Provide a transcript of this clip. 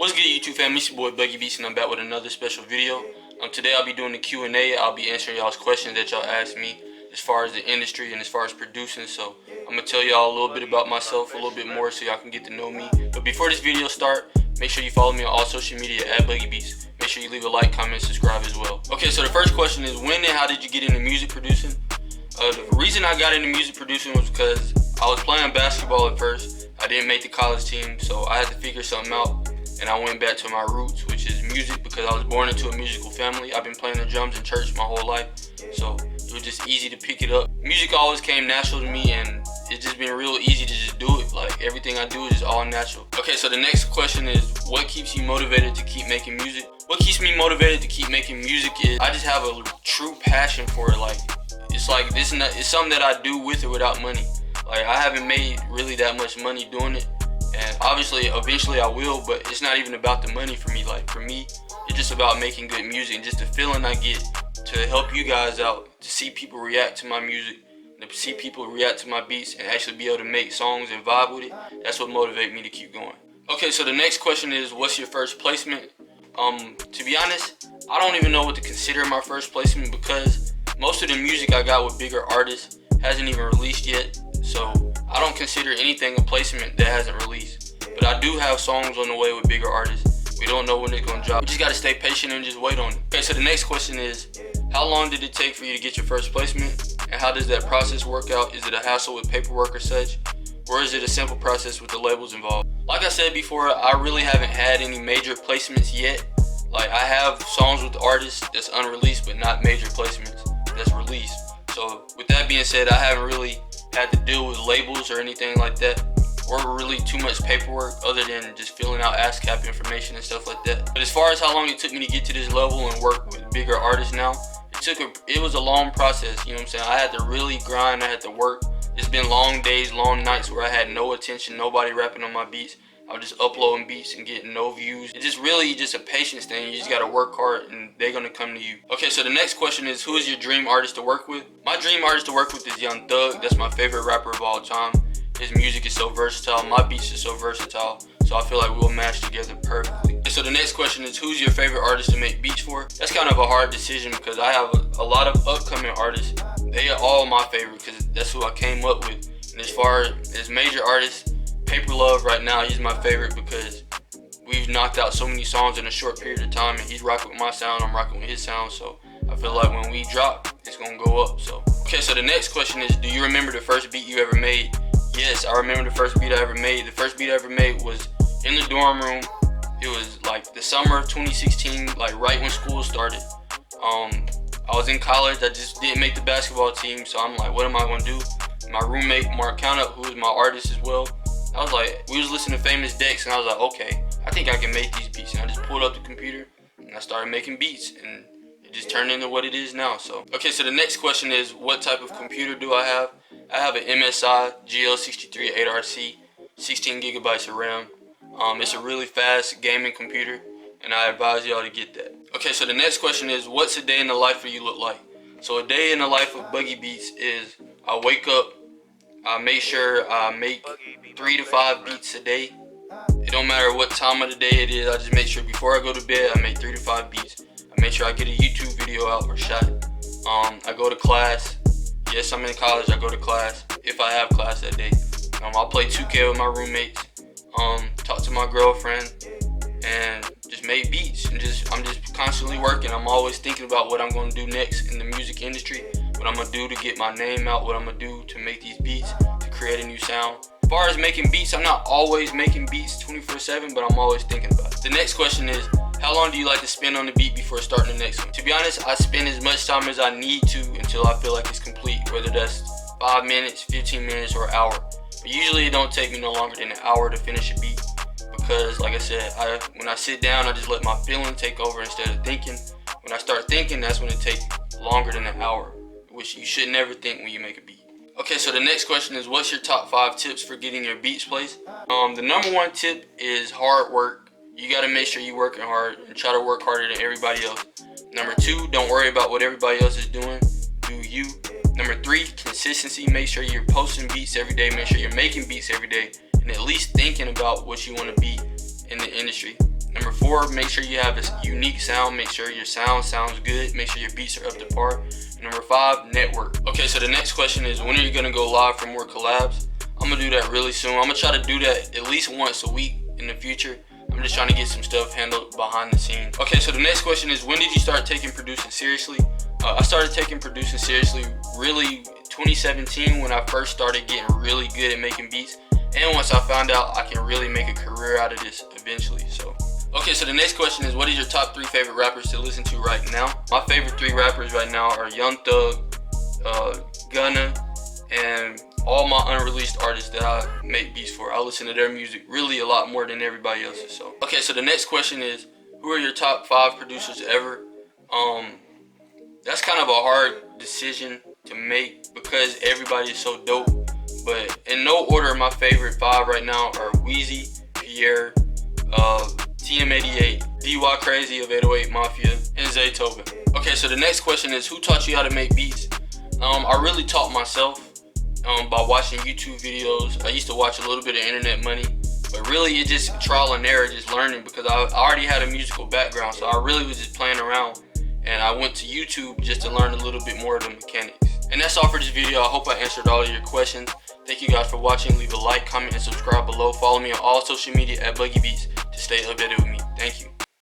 What's good, YouTube family? It's your boy BuggyBeats, and I'm back with another special video. Today I'll be doing the Q&A. I'll be answering y'all's questions that y'all asked me as far as the industry and as far as producing. So I'm gonna tell y'all a little bit about myself, a little bit more, so y'all can get to know me. But before this video start, make sure you follow me on all social media at BuggyBeats. Make sure you leave a like, comment, subscribe as well. Okay, so the first question is, when and how did you get into music producing? The reason I got into music producing was because I was playing basketball at first. I didn't make the college team, so I had to figure something out. And I went back to my roots, which is music, because I was born into a musical family. I've been playing the drums in church my whole life, so it was just easy to pick it up. Music always came natural to me, and it's just been real easy to just do it. Like, everything I do is all natural. Okay, so the next question is, what keeps you motivated to keep making music? What keeps me motivated to keep making music is I just have a true passion for it. Like, it's something that I do with or without money. Like, I haven't made really that much money doing it. And obviously, eventually I will, but it's not even about the money for me. Like, for me, it's just about making good music and just the feeling I get to help you guys out, to see people react to my music, to see people react to my beats and actually be able to make songs and vibe with it. That's what motivates me to keep going. Okay, so the next question is, what's your first placement? To be honest, I don't even know what to consider my first placement, because most of the music I got with bigger artists hasn't even released yet. So I don't consider anything a placement that hasn't released. But I do have songs on the way with bigger artists. We don't know when it's gonna drop. We just gotta stay patient and just wait on it. Okay, so the next question is, how long did it take for you to get your first placement? And how does that process work out? Is it a hassle with paperwork or such? Or is it a simple process with the labels involved? Like I said before, I really haven't had any major placements yet. Like, I have songs with artists that's unreleased, but not major placements that's released. So with that being said, I haven't really had to deal with labels or anything like that, or really too much paperwork other than just filling out ASCAP information and stuff like that. But as far as how long it took me to get to this level and work with bigger artists now, it was a long process, you know what I'm saying? I had to really grind, I had to work. It's been long days, long nights where I had no attention, nobody rapping on my beats. I was just uploading beats and getting no views. It's just really just a patience thing. You just gotta work hard and they're gonna come to you. Okay, so the next question is, who is your dream artist to work with? My dream artist to work with is Young Thug. That's my favorite rapper of all time. His music is so versatile, my beats are so versatile, so I feel like we'll match together perfectly. And so the next question is, who's your favorite artist to make beats for? That's kind of a hard decision, because I have a lot of upcoming artists. They are all my favorite, because that's who I came up with. And as far as major artists, Paper Love right now, he's my favorite, because we've knocked out so many songs in a short period of time, and he's rocking with my sound, I'm rocking with his sound, so I feel like when we drop, it's gonna go up. So okay, so the next question is, do you remember the first beat you ever made? Yes, I remember the first beat I ever made. The first beat I ever made was in the dorm room. It was like the summer of 2016, like right when school started. I was in college, I just didn't make the basketball team, so I'm like, what am I gonna do? My roommate Mark Count, who is my artist as well, I was like, we was listening to Famous Dex, and I was like, okay, I think I can make these beats. And I just pulled up the computer and I started making beats, and it just turned into what it is now. So okay, so the next question is, what type of computer do I have? I have an MSI GL63 8RC, 16 gigabytes of RAM. It's a really fast gaming computer, and I advise y'all to get that. Okay, so the next question is, what's a day in the life for you look like? So a day in the life of BuggyBeats is, I wake up, I make sure I make 3 to 5 beats a day. It don't matter what time of the day it is, I just make sure before I go to bed, I make 3 to 5 beats. I make sure I get a YouTube video out or shot. I go to class. Yes, I'm in college, I go to class, if I have class that day. I'll play 2K with my roommates, talk to my girlfriend, and just make beats. And I'm just constantly working. I'm always thinking about what I'm gonna do next in the music industry, what I'm gonna do to get my name out, what I'm gonna do to make these beats, to create a new sound. As far as making beats, I'm not always making beats 24/7, but I'm always thinking about it. The next question is, how long do you like to spend on the beat before starting the next one? To be honest, I spend as much time as I need to until I feel like it's complete, whether that's 5 minutes, 15 minutes, or an hour. But usually it don't take me no longer than an hour to finish a beat, because like I said, when I sit down, I just let my feeling take over instead of thinking. When I start thinking, that's when it takes longer than an hour, which you should never think when you make a beat. Okay, so the next question is, what's your top 5 tips for getting your beats placed? The number 1 tip is hard work. You gotta make sure you're working hard and try to work harder than everybody else. Number 2, don't worry about what everybody else is doing. Do you. Number 3, consistency. Make sure you're posting beats every day. Make sure you're making beats every day, and at least thinking about what you want to be in the industry. Number 4, make sure you have a unique sound. Make sure your sound sounds good. Make sure your beats are up to par. Number 5, network. Okay, so the next question is, when are you gonna go live for more collabs? I'm gonna do that really soon. I'm gonna try to do that at least once a week in the future. I'm just trying to get some stuff handled behind the scenes. Okay, so the next question is, when did you start taking producing seriously? I started taking producing seriously really 2017 when I first started getting really good at making beats. And once I found out I can really make a career out of this eventually. So, okay, so the next question is, what is your top 3 favorite rappers to listen to right now? My favorite 3 rappers right now are Young Thug, Gunna, and all my unreleased artists that I make beats for. I listen to their music really a lot more than everybody else's. So, okay, so the next question is, who are your top 5 producers ever? That's kind of a hard decision to make because everybody is so dope. But in no order, my favorite 5 right now are Weezy, Pierre, TM88, DY Crazy of 808 Mafia, and Zaytoven. Okay, so the next question is, who taught you how to make beats? I really taught myself by watching YouTube videos. I used to watch a little bit of Internet Money, but really it's just trial and error, just learning, because I already had a musical background, so I really was just playing around, and I went to YouTube just to learn a little bit more of the mechanics. And that's all for this video. I hope I answered all of your questions. Thank you guys for watching. Leave a like, comment, and subscribe below. Follow me on all social media at BuggyBeats to stay updated with me. Thank you.